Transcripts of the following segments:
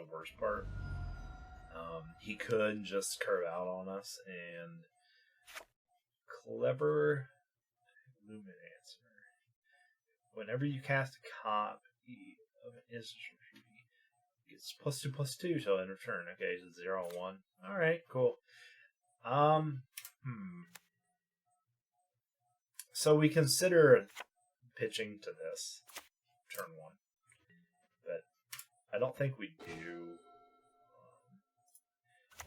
the worst part. He could just curve out on us, and Clever Luminancer. Whenever you cast a copy of an instant, it's +2/+2 till end of turn. Okay, so 0 and 1. Alright, cool. So we consider pitching to this turn 1. But I don't think we do.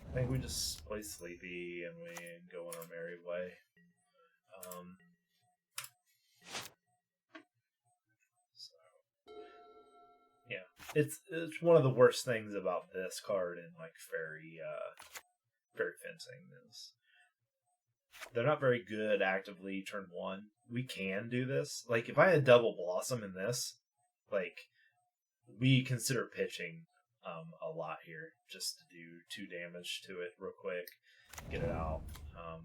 I think we just play Sleepy and we go on our merry way. Yeah, it's one of the worst things about this card in like Faerie fencing is they're not very good actively turn 1. We can do this. Like if I had double Blossom in this, like we consider pitching a lot here just to do 2 damage to it real quick, get it out.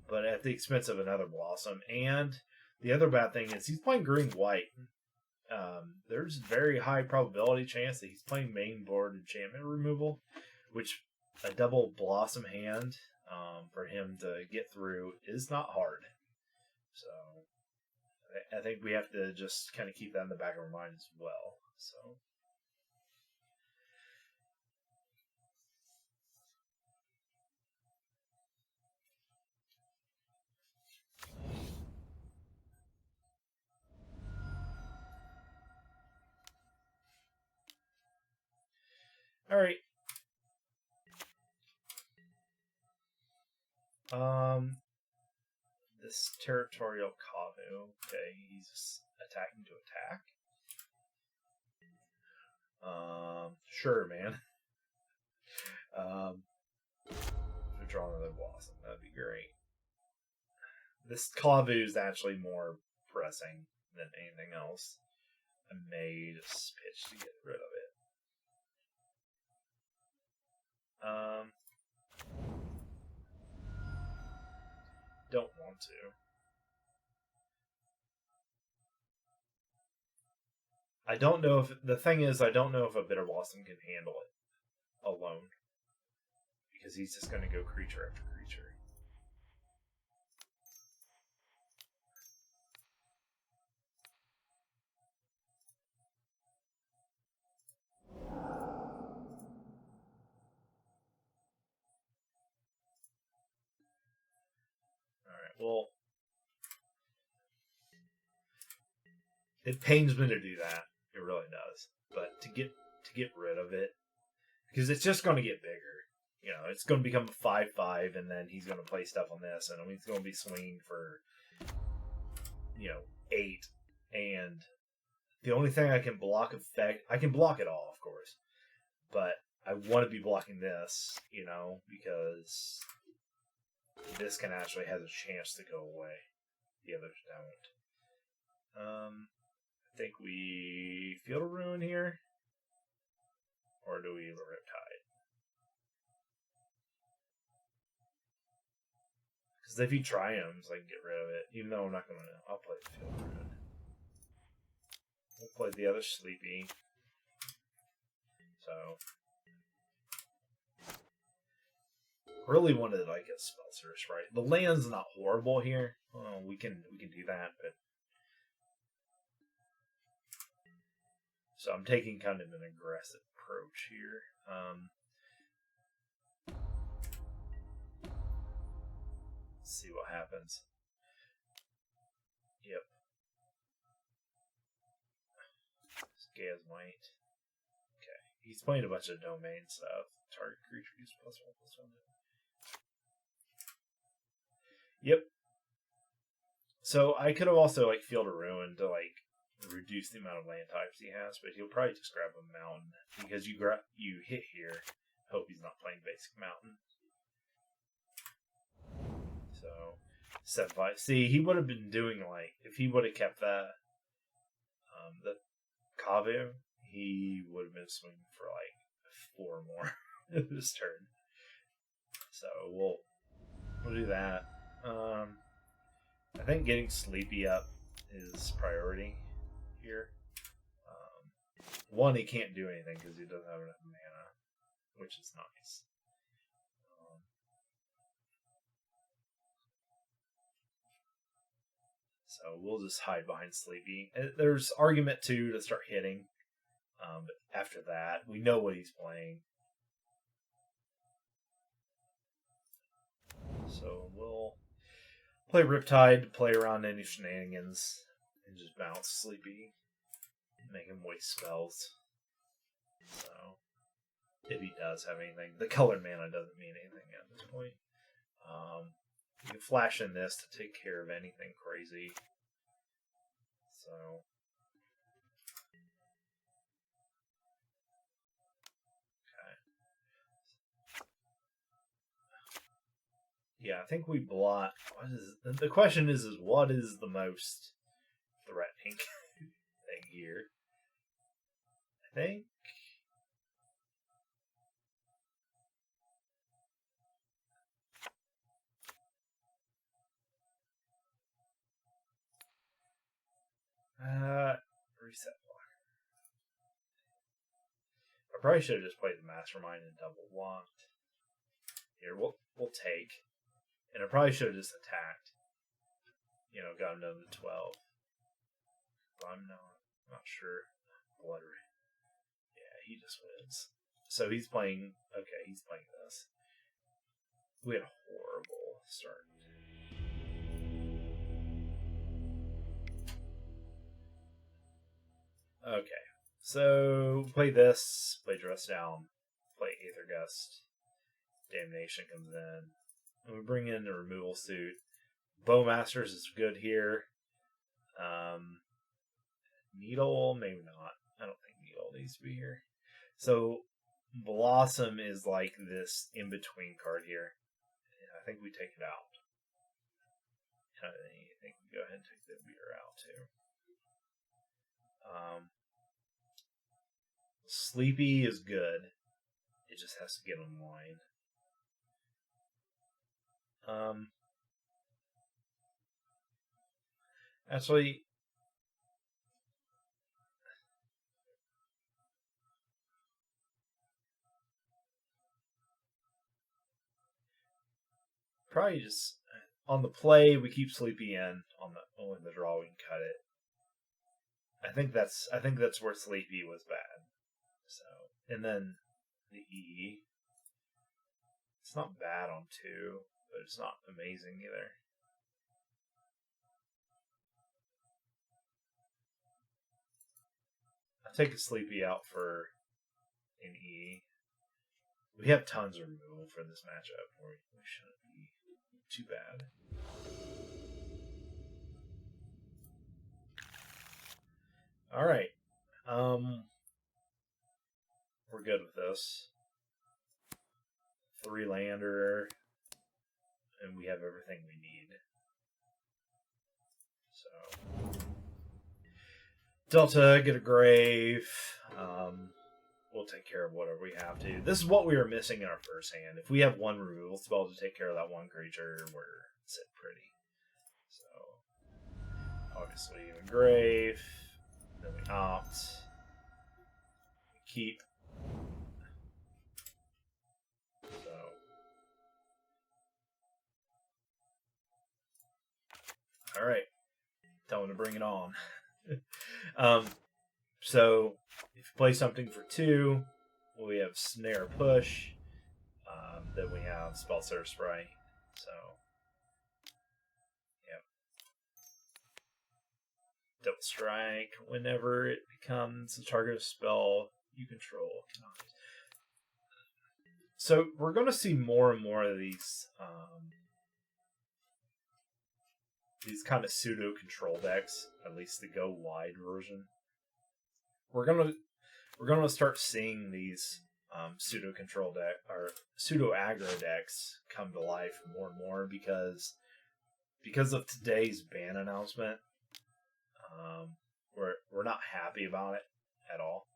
But at the expense of another Blossom. And the other bad thing is he's playing green-white. There's very high probability chance that he's playing main board enchantment removal, which a double Blossom hand for him to get through is not hard. So I think we have to just kind of keep that in the back of our mind as well. So. All right. This territorial Kavu. Okay, he's attacking to attack. Sure, man. Draw another Blossom. That'd be great. This Kavu is actually more pressing than anything else. I may just pitch to get rid of it. Don't want to. I don't know if the thing is I don't know if a Bitter Blossom can handle it alone, because he's just going to go creature after creature. Alright, well, it pains me to do that. It really does. But to get rid of it, because it's just going to get bigger. You know, it's going to become a 5/5, and then he's going to play stuff on this, and I mean, he's going to be swinging for, 8, and the only thing I can block I can block it all, of course, but I want to be blocking this, because this can actually have a chance to go away. The others don't. I think we Field of Ruin here, or do we Riptide? Because if he triumphs, I can get rid of it. Even though I'm not going to, I'll play the Field of Ruin. We'll play the other Sleepy. So, really wanted like a Spell Search, right? The land's not horrible here. Well, we can do that, but so I'm taking kind of an aggressive approach here. Let's see what happens. Yep. Gaz Might. Okay. He's playing a bunch of domain stuff. Target creature use +1/+1. Yep. So I could have also like Field of Ruin to like reduce the amount of land types he has, but he'll probably just grab a mountain because you hit here. Hope he's not playing basic mountain. So 7/5. See, he would have been doing like if he would have kept that the Kavu, he would have been swinging for like 4 more this turn. So we'll do that. I think getting Sleepy up is priority here. One, he can't do anything because he doesn't have enough mana. which is nice. So we'll just hide behind Sleepy. There's argument 2 to start hitting. But after that, we know what he's playing. So we'll play Riptide to play around any shenanigans and just bounce Sleepy. Make him waste spells. So, if he does have anything. The colored mana doesn't mean anything at this point. You can flash in this to take care of anything crazy. So, yeah, I think we block. The question is what is the most threatening thing here? I think. Reset block. I probably should have just played the Mastermind and double blocked. Here, we'll take. And I probably should have just attacked. You know, got him down to 12. But I'm not sure. Blood Rain. Yeah, he just wins. So he's playing. Okay, he's playing this. We had a horrible start. Okay, so play this. Play Dress Down. Play Aether Gust. Damnation comes in. And we bring in the removal suit. Bowmasters is good here. Needle, maybe not. I don't think Needle needs to be here. So Blossom is like this in-between card here. And I think we take it out. I think we go ahead and take the Beater out too. Sleepy is good. It just has to get online. Actually, probably just on the play we keep Sleepy in. On the draw we can cut it. I think that's where Sleepy was bad. So, and then the E. It's not bad on 2, but it's not amazing either. I'll take a Sleepy out for an E. We have tons of removal for this matchup. We shouldn't be too bad. All right. We're good with this. 3-lander, and we have everything we need. So, Delta, get a grave. We'll take care of whatever we have to. This is what we were missing in our first hand. If we have one removal spell to take care of that one creature, we're sit pretty. So, obviously, a grave. Then we opt. We keep. So, all right. Tell him to bring it on. So, if you play something for 2, we have Snare Push. Then we have Spellsetter Sprite. So, yep. Double Strike. Whenever it becomes a target of spell you control. So, we're going to see more and more of these kind of pseudo control decks, at least the go wide version. We're gonna start seeing these pseudo control deck or pseudo aggro decks come to life more and more because of today's ban announcement. We're not happy about it at all.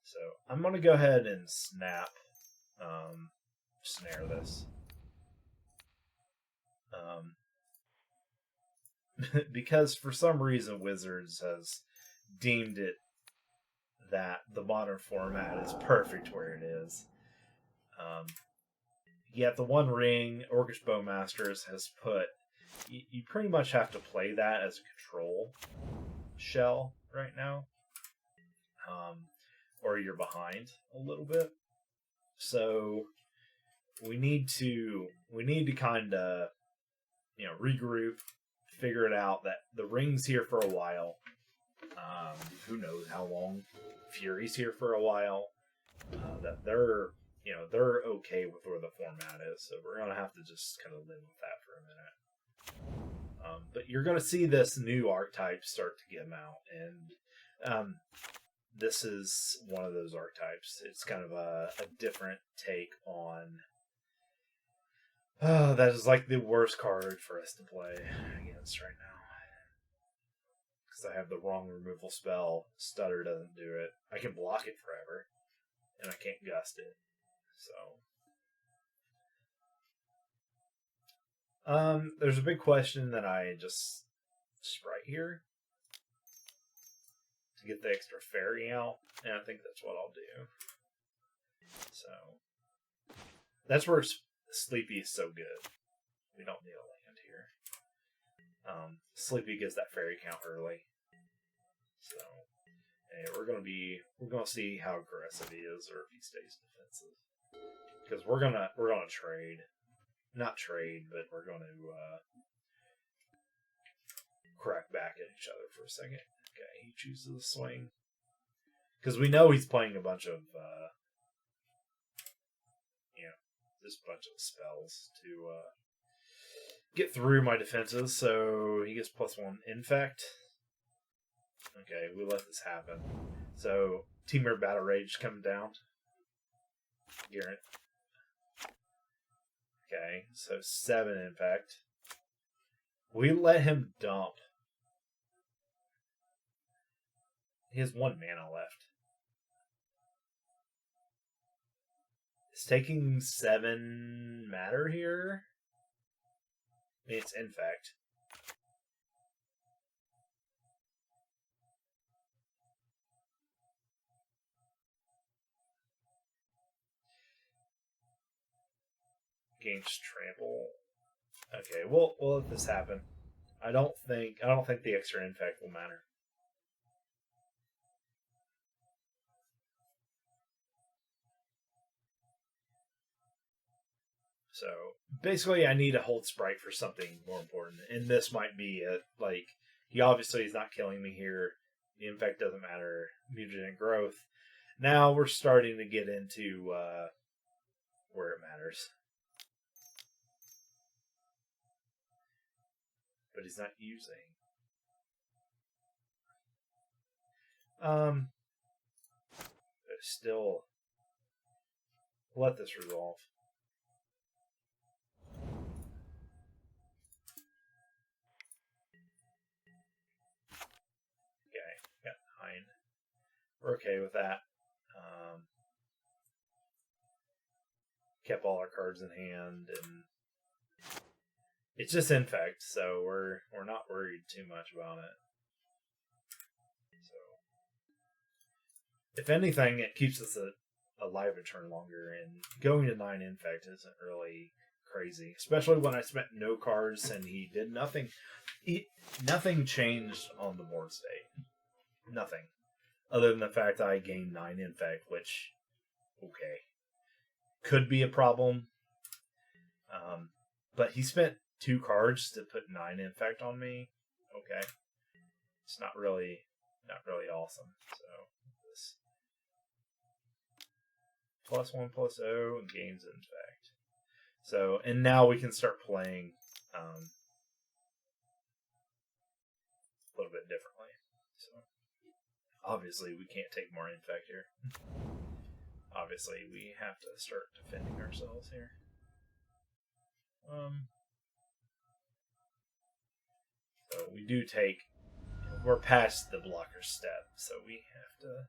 So I'm gonna go ahead and snare this. Because for some reason Wizards has deemed it that the modern format is perfect where it is. Yet the One Ring, Orcish Bowmasters has put, you pretty much have to play that as a control shell right now, or you're behind a little bit. So we need to kind of regroup, figure it out that the Ring's here for a while. Who knows how long? Fury's here for a while. That they're okay with where the format is, so we're gonna have to just kind of live with that for a minute. But you're gonna see this new archetype start to come out, and this is one of those archetypes. It's kind of a different take on. That is like the worst card for us to play against right now. Because I have the wrong removal spell. Stutter doesn't do it. I can block it forever. And I can't gust it. So. There's a big question that I just sprite here. To get the extra Faerie out. And I think that's what I'll do. So. That's where Sleepy is so good. We don't need a land here. Sleepy gets that Faerie count early. So, and we're gonna see how aggressive he is, or if he stays defensive. Because we're gonna trade, not trade, but we're gonna crack back at each other for a second. Okay, he chooses a swing because we know he's playing a bunch of this bunch of spells to get through my defenses. So he gets +1 infect. Okay, we let this happen. So Dimir Battle Rage coming down. Garrett. Okay, so 7 infect. We let him dump. He has 1 mana left. Is taking 7 matter here? I mean, it's infect. Gains trample. Okay, we'll let this happen. I don't think the extra infect will matter. So basically, I need a hold sprite for something more important, and this might be it. Like, he obviously is not killing me here. The infect doesn't matter. Mutagen growth. Now we're starting to get into where it matters. But he's not using. But still, let this resolve. Okay, got 9. We're okay with that. Kept all our cards in hand, and it's just infect, so we're not worried too much about it. So, if anything, it keeps us alive a turn longer, and going to 9 infect isn't really crazy, especially when I spent no cards and he did nothing. Nothing changed on the board state. Nothing. Other than the fact that I gained 9 infect, which, okay, could be a problem. But he spent 2 cards to put 9 infect on me. Okay. It's not really awesome. So this +1/+0 and gains infect. So, and now we can start playing a little bit differently. So obviously we can't take more infect here. Obviously we have to start defending ourselves here. So we do take. We're past the blocker step, so we have to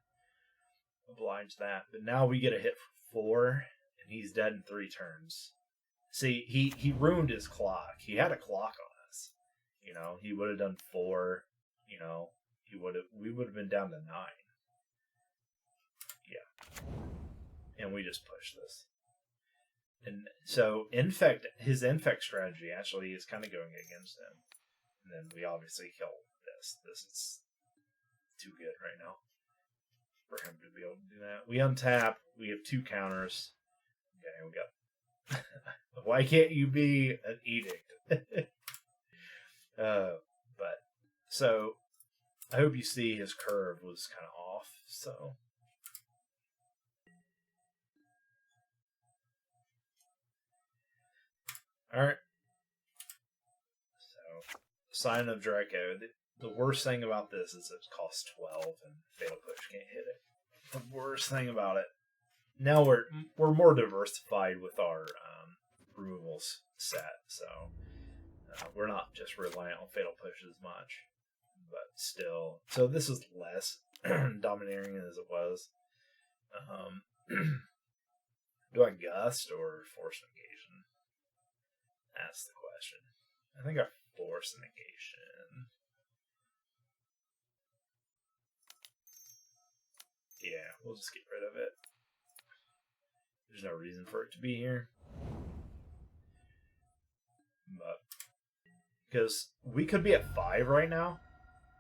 oblige that. But now we get a hit for 4, and he's dead in 3 turns. See, he ruined his clock. He had a clock on us. He would have done 4. We would have been down to 9. Yeah, and we just pushed this. And so his infect strategy actually is kind of going against him. And then we obviously kill this. This is too good right now for him to be able to do that. We untap. We have 2 counters. Okay, we got. Why can't you be an edict? But so I hope you see his curve was kind of off. So all right. So Sign of Draco. The worst thing about this is it costs 12 and Fatal Push can't hit it. The worst thing about it. Now we're more diversified with our removals set, so we're not just reliant on Fatal Push as much. But still, so this is less domineering as it was. Do I Gust or Force Negation? That's the question. I think I Force Negation. Yeah, we'll just get rid of it. There's no reason for it to be here. But because we could be at 5 right now,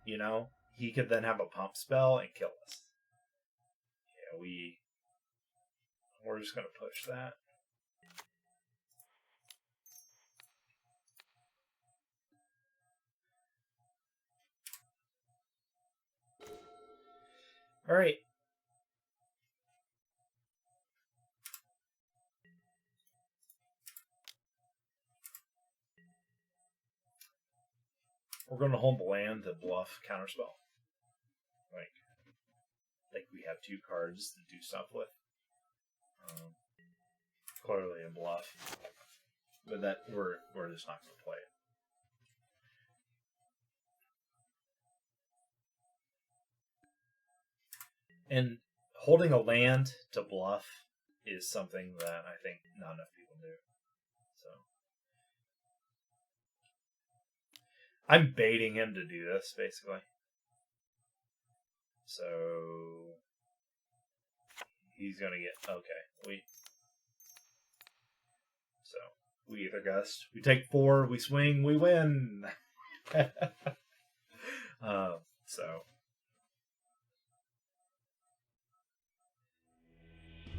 you know, he could then have a pump spell and kill us. Yeah, we're just gonna push that. All right. We're going to hold the land to bluff counterspell. Like, I think we have 2 cards to do stuff with. Clearly a bluff, but that we're just not going to play it. And holding a land to bluff is something that I think not enough people do. So I'm baiting him to do this, basically. So he's gonna get okay. We either Gust, we take 4, we swing, we win. So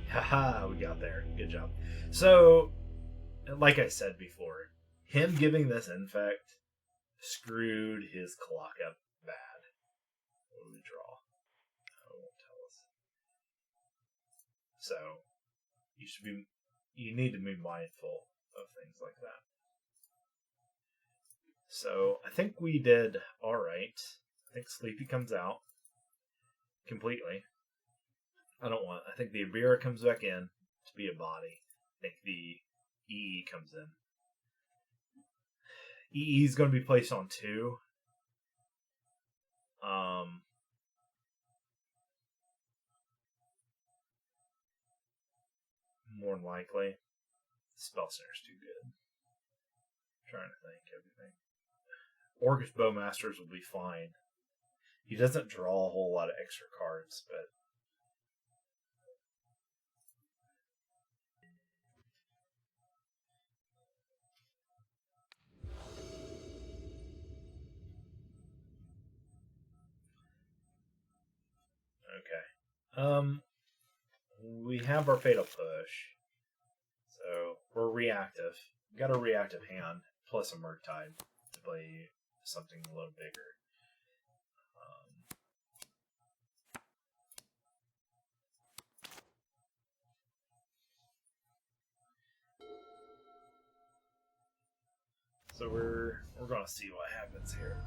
haha, we got there. Good job. So, like I said before, him giving this infect screwed his clock up bad. What do we draw? It won't tell us. So you need to be mindful of things like that. So I think we did all right. I think Sleepy comes out completely. I think the Ibira comes back in to be a body. I think the EE comes in. EE is going to be placed on 2. More than likely. Spell Center's too good. I'm trying to think everything. Orcish Bowmasters will be fine. He doesn't draw a whole lot of extra cards, but okay. We have our Fatal Push, so we're reactive. We got a reactive hand plus a Morningtide to play something a little bigger. So we're gonna see what happens here.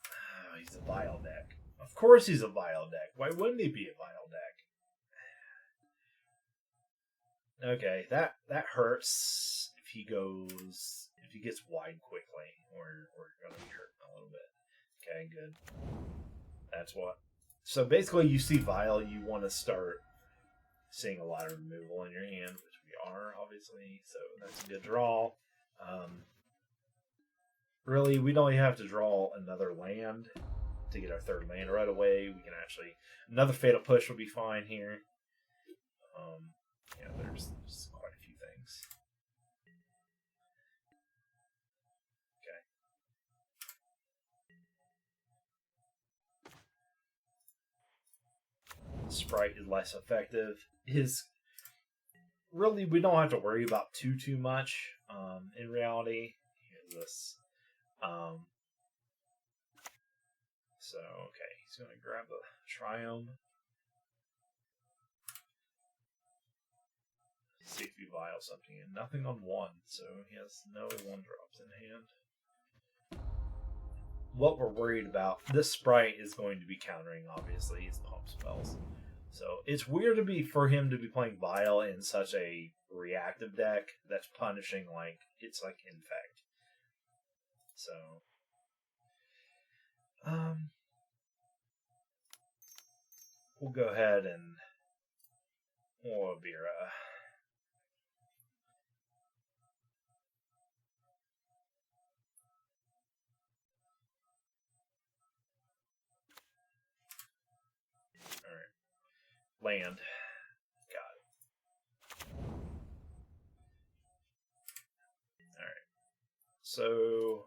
Oh, he's a Vile deck. Of course he's a Vile deck. Why wouldn't he be a Vile deck? Okay, that hurts if he gets wide quickly. We're gonna be hurting a little bit. Okay, good. That's what. So basically, you see Vile, you want to start seeing a lot of removal in your hand, which we are, obviously. So that's a good draw. Really, we don't even have to draw another land to get our 3rd land right away. We can actually... Another Fatal Push will be fine here. Yeah, there's quite a few things. Okay. Sprite is less effective. Really, we don't have to worry about too much. In reality, here's this. So okay, he's gonna grab a Triome. See if he vials something in. Nothing on 1, so he has no 1-drops in hand. What we're worried about, this Sprite is going to be countering, obviously, his pump spells. So it's weird for him to be playing Vial in such a reactive deck that's punishing it's like Infect. So we'll go ahead and Bira. Alright. Land. Got it. Alright. So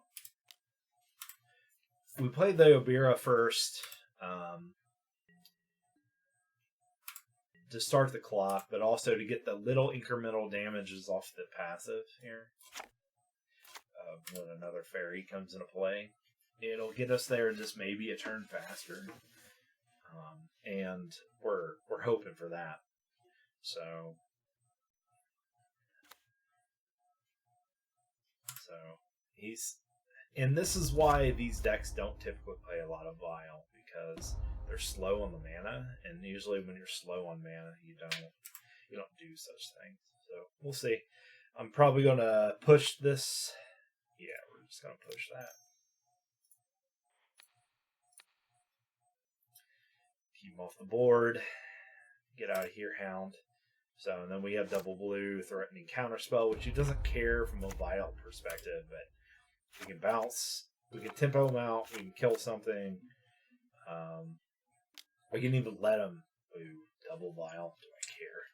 we played the Obira first to start the clock, but also to get the little incremental damages off the passive here. When another Faerie comes into play, it'll get us there just maybe a turn faster, and we're hoping for that. So and this is why these decks don't typically play a lot of Vial, because they're slow on the mana, and usually when you're slow on mana, you don't do such things. So we'll see. I'm probably gonna push this. Yeah, we're just gonna push that. Keep him off the board. Get out of here, Hound. So, and then we have double blue, threatening counterspell, which he doesn't care from a Vial perspective, but we can bounce, we can tempo him out, we can kill something. We can even let him double Vial. Do I care?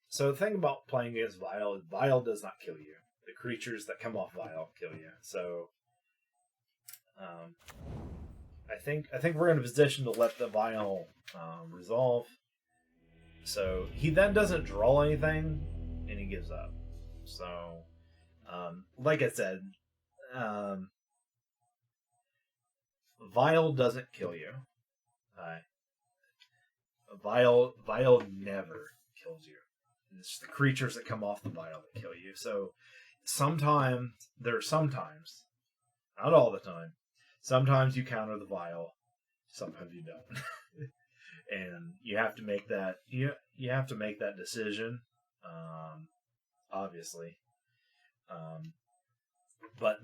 So the thing about playing against Vial is Vial does not kill you. The creatures that come off Vial kill you. So I think we're in a position to let the Vial resolve. So he then doesn't draw anything, and he gives up. So, like I said, Vial doesn't kill you. Vial never kills you. It's the creatures that come off the Vial that kill you. So sometimes, not all the time, sometimes you counter the Vial, sometimes you don't. And you have to make that you have to make that decision, obviously. But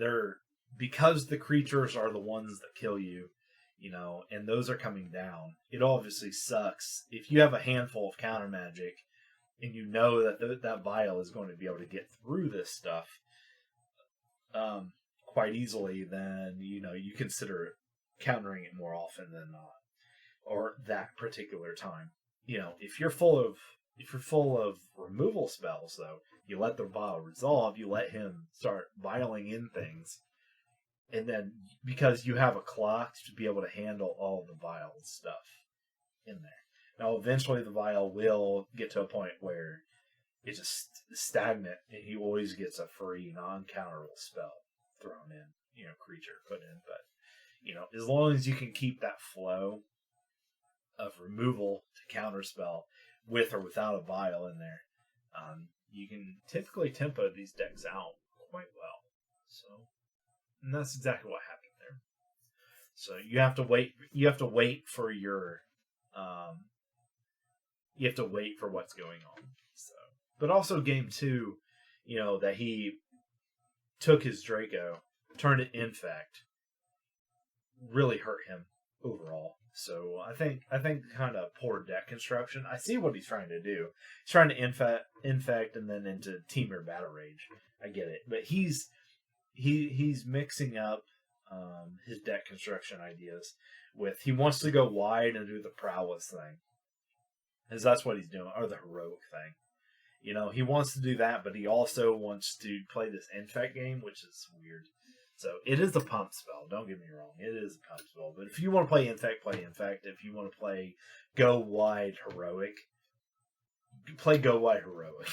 because the creatures are the ones that kill you, and those are coming down. It obviously sucks if you have a handful of counter magic, and you know that that Vial is going to be able to get through this stuff quite easily. Then you consider countering it more often than not. Or that particular time. If you're full of removal spells, though, you let the Vial resolve, you let him start vialing in things, and then because you have a clock to be able to handle all of the Vial stuff in there. Now, eventually the Vial will get to a point where it's just stagnant, and he always gets a free, non-counterable spell thrown in, creature put in. But, as long as you can keep that flow of removal to counterspell with or without a Vial in there, you can typically tempo these decks out quite well. So, and that's exactly what happened there. So you have to wait. You have to wait for your. You have to wait for what's going on. So, but also game 2, that he took his Draco, turned it Infect, really hurt him overall. So I think kind of poor deck construction. I see what he's trying to do. He's trying to infect and then into Dimir Battle Rage. I get it, but he's mixing up his deck construction ideas with he wants to go wide and do the prowess thing. Because that's what he's doing, or the heroic thing. You know, he wants to do that, but he also wants to play this infect game, which is weird. So it is a pump spell. Don't get me wrong, it is a pump spell. But if you want to play infect, play infect. If you want to play go wide heroic, play go wide heroic.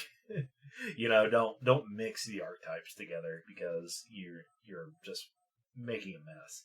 You know, don't mix the archetypes together because you're just making a mess.